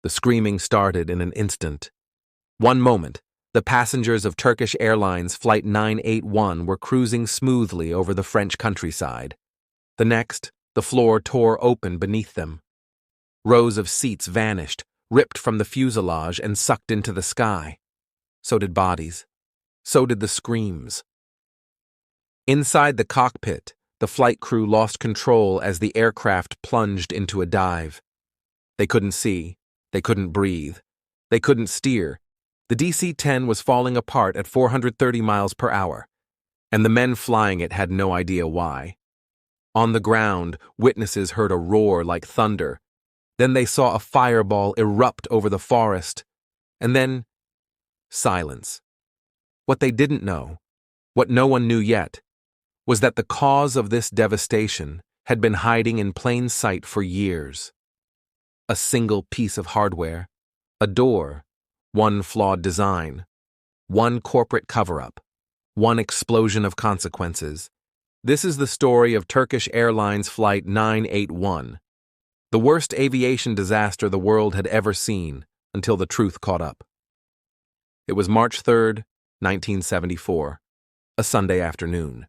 The screaming started in an instant. One moment, the passengers of Turkish Airlines Flight 981 were cruising smoothly over the French countryside. The next, the floor tore open beneath them. Rows of seats vanished, ripped from the fuselage and sucked into the sky. So did bodies. So did the screams. Inside the cockpit, the flight crew lost control as the aircraft plunged into a dive. They couldn't see. They couldn't breathe. They couldn't steer. The DC-10 was falling apart at 430 miles per hour, and the men flying it had no idea why. On the ground, witnesses heard a roar like thunder. Then they saw a fireball erupt over the forest, and then silence. What they didn't know, what no one knew yet, was that the cause of this devastation had been hiding in plain sight for years. A single piece of hardware, a door, one flawed design, one corporate cover-up, one explosion of consequences. This is the story of Turkish Airlines Flight 981, the worst aviation disaster the world had ever seen until the truth caught up. It was March 3rd, 1974, a Sunday afternoon.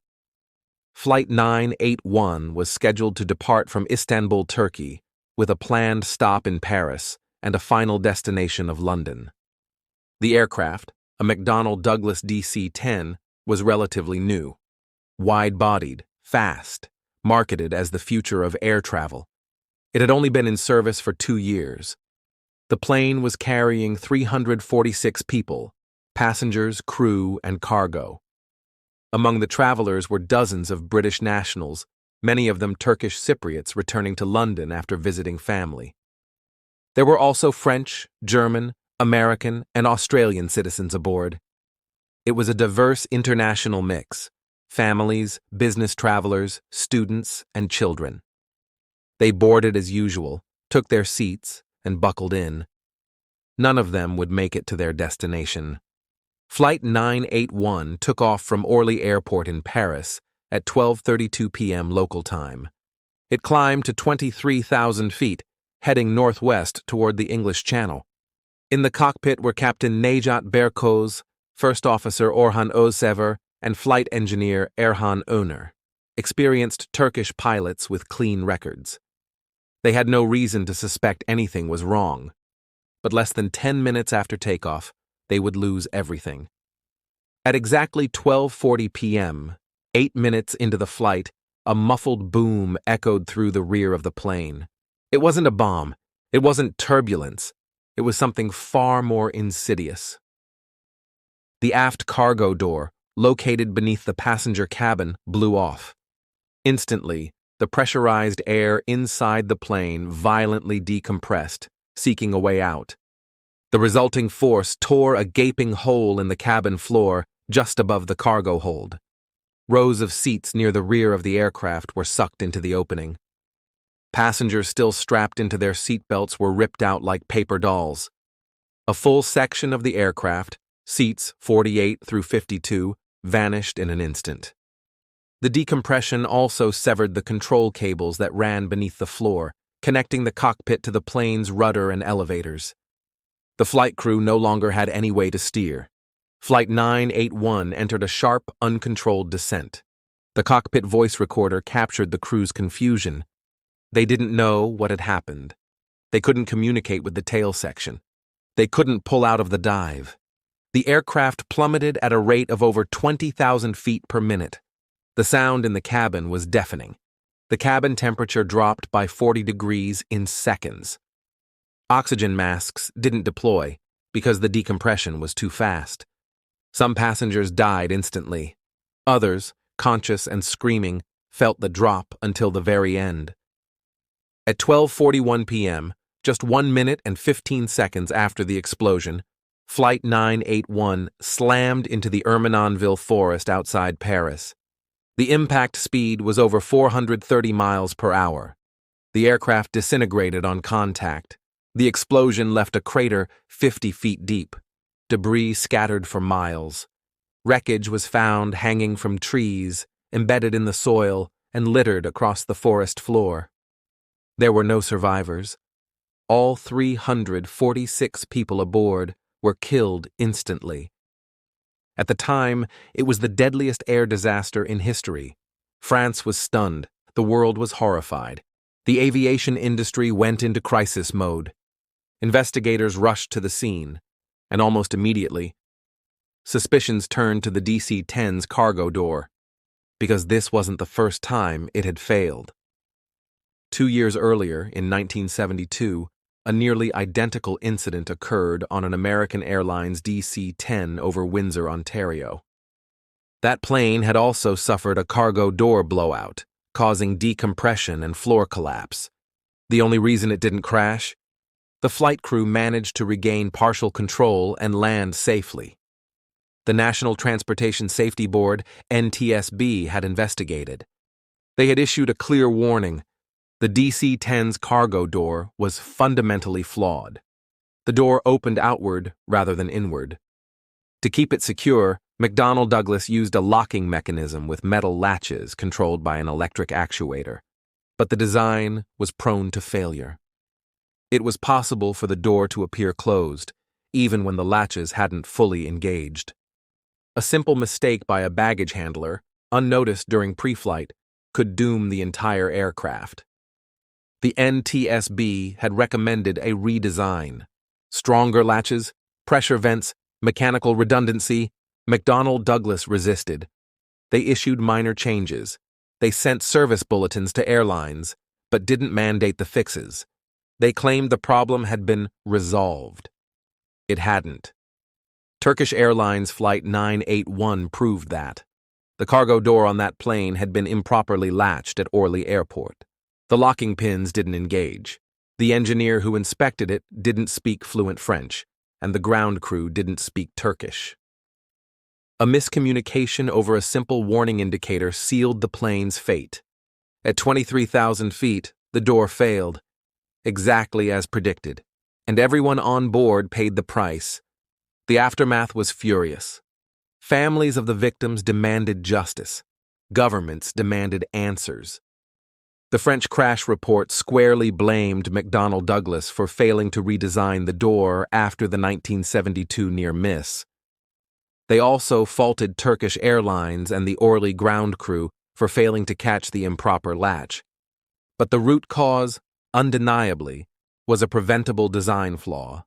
Flight 981 was scheduled to depart from Istanbul, Turkey, with a planned stop in Paris and a final destination of London. The aircraft, a McDonnell Douglas DC-10, was relatively new. Wide-bodied, fast, marketed as the future of air travel. It had only been in service for 2 years. The plane was carrying 346 people, passengers, crew, and cargo. Among the travelers were dozens of British nationals, many of them Turkish Cypriots returning to London after visiting family. There were also French, German, American, and Australian citizens aboard. It was a diverse international mix: families, business travelers, students, and children. They boarded as usual, took their seats, and buckled in. None of them would make it to their destination. Flight 981 took off from Orly Airport in Paris at 12:32 p.m. local time. It climbed to 23,000 feet, heading northwest toward the English Channel. In the cockpit were Captain Nejat Berkoz, First Officer Orhan Özsever, and Flight Engineer Erhan Öner, experienced Turkish pilots with clean records. They had no reason to suspect anything was wrong, but less than 10 minutes after takeoff, they would lose everything. At exactly 12:40 p.m., 8 minutes into the flight, a muffled boom echoed through the rear of the plane. It wasn't a bomb. It wasn't turbulence. It was something far more insidious. The aft cargo door, located beneath the passenger cabin, blew off. Instantly, the pressurized air inside the plane violently decompressed, seeking a way out. The resulting force tore a gaping hole in the cabin floor just above the cargo hold. Rows of seats near the rear of the aircraft were sucked into the opening. Passengers still strapped into their seatbelts were ripped out like paper dolls. A full section of the aircraft, seats 48 through 52, vanished in an instant. The decompression also severed the control cables that ran beneath the floor, connecting the cockpit to the plane's rudder and elevators. The flight crew no longer had any way to steer. Flight 981 entered a sharp, uncontrolled descent. The cockpit voice recorder captured the crew's confusion. They didn't know what had happened. They couldn't communicate with the tail section. They couldn't pull out of the dive. The aircraft plummeted at a rate of over 20,000 feet per minute. The sound in the cabin was deafening. The cabin temperature dropped by 40 degrees in seconds. Oxygen masks didn't deploy because the decompression was too fast. Some passengers died instantly. Others, conscious and screaming, felt the drop until the very end. At 12:41 p.m., just 1 minute and 15 seconds after the explosion, Flight 981 slammed into the Ermenonville Forest outside Paris. The impact speed was over 430 miles per hour. The aircraft disintegrated on contact. The explosion left a crater 50 feet deep. Debris scattered for miles. Wreckage was found hanging from trees, embedded in the soil, and littered across the forest floor. There were no survivors. All 346 people aboard were killed instantly. At the time, it was the deadliest air disaster in history. France was stunned. The world was horrified. The aviation industry went into crisis mode. Investigators rushed to the scene, and almost immediately, suspicions turned to the DC-10's cargo door, because this wasn't the first time it had failed. 2 years earlier, in 1972, a nearly identical incident occurred on an American Airlines DC-10 over Windsor, Ontario. That plane had also suffered a cargo door blowout, causing decompression and floor collapse. The only reason it didn't crash? The flight crew managed to regain partial control and land safely. The National Transportation Safety Board, NTSB, had investigated. They had issued a clear warning. The DC-10's cargo door was fundamentally flawed. The door opened outward rather than inward. To keep it secure, McDonnell Douglas used a locking mechanism with metal latches controlled by an electric actuator. But the design was prone to failure. It was possible for the door to appear closed, even when the latches hadn't fully engaged. A simple mistake by a baggage handler, unnoticed during pre-flight, could doom the entire aircraft. The NTSB had recommended a redesign. Stronger latches, pressure vents, mechanical redundancy. McDonnell Douglas resisted. They issued minor changes. They sent service bulletins to airlines, but didn't mandate the fixes. They claimed the problem had been resolved. It hadn't. Turkish Airlines Flight 981 proved that. The cargo door on that plane had been improperly latched at Orly Airport. The locking pins didn't engage. The engineer who inspected it didn't speak fluent French, and the ground crew didn't speak Turkish. A miscommunication over a simple warning indicator sealed the plane's fate. At 23,000 feet, the door failed, exactly as predicted, and everyone on board paid the price. The aftermath was furious. Families of the victims demanded justice. Governments demanded answers. The French crash report squarely blamed McDonnell Douglas for failing to redesign the door after the 1972 near miss. They also faulted Turkish Airlines and the Orly ground crew for failing to catch the improper latch. But the root cause, undeniably, was a preventable design flaw.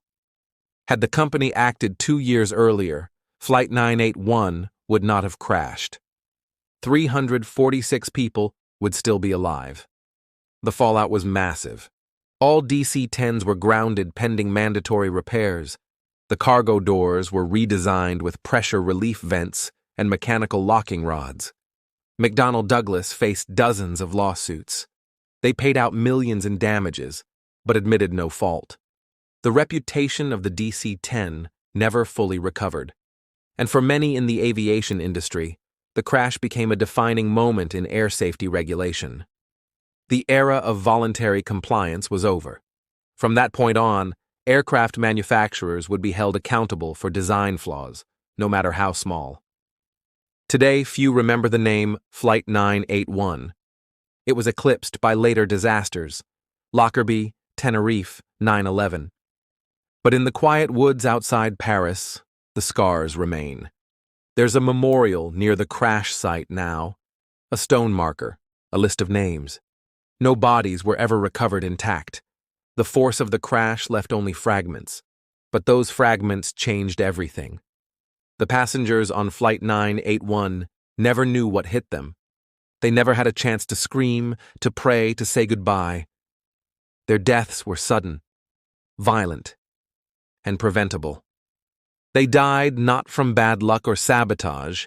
Had the company acted 2 years earlier, Flight 981 would not have crashed. 346 people would still be alive. The fallout was massive. All DC-10s were grounded pending mandatory repairs. The cargo doors were redesigned with pressure relief vents and mechanical locking rods. McDonnell Douglas faced dozens of lawsuits. They paid out millions in damages, but admitted no fault. The reputation of the DC-10 never fully recovered. And for many in the aviation industry, the crash became a defining moment in air safety regulation. The era of voluntary compliance was over. From that point on, aircraft manufacturers would be held accountable for design flaws, no matter how small. Today, few remember the name Flight 981. It was eclipsed by later disasters, Lockerbie, Tenerife, 9/11. But in the quiet woods outside Paris, the scars remain. There's a memorial near the crash site now, a stone marker, a list of names. No bodies were ever recovered intact. The force of the crash left only fragments, but those fragments changed everything. The passengers on Flight 981 never knew what hit them. They never had a chance to scream, to pray, to say goodbye. Their deaths were sudden, violent, and preventable. They died not from bad luck or sabotage,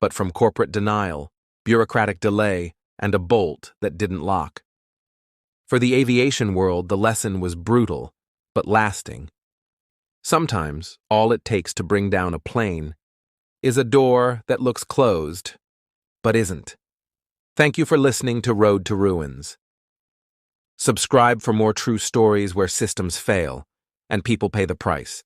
but from corporate denial, bureaucratic delay, and a bolt that didn't lock. For the aviation world, the lesson was brutal, but lasting. Sometimes, all it takes to bring down a plane is a door that looks closed, but isn't. Thank you for listening to Road to Ruins. Subscribe for more true stories where systems fail and people pay the price.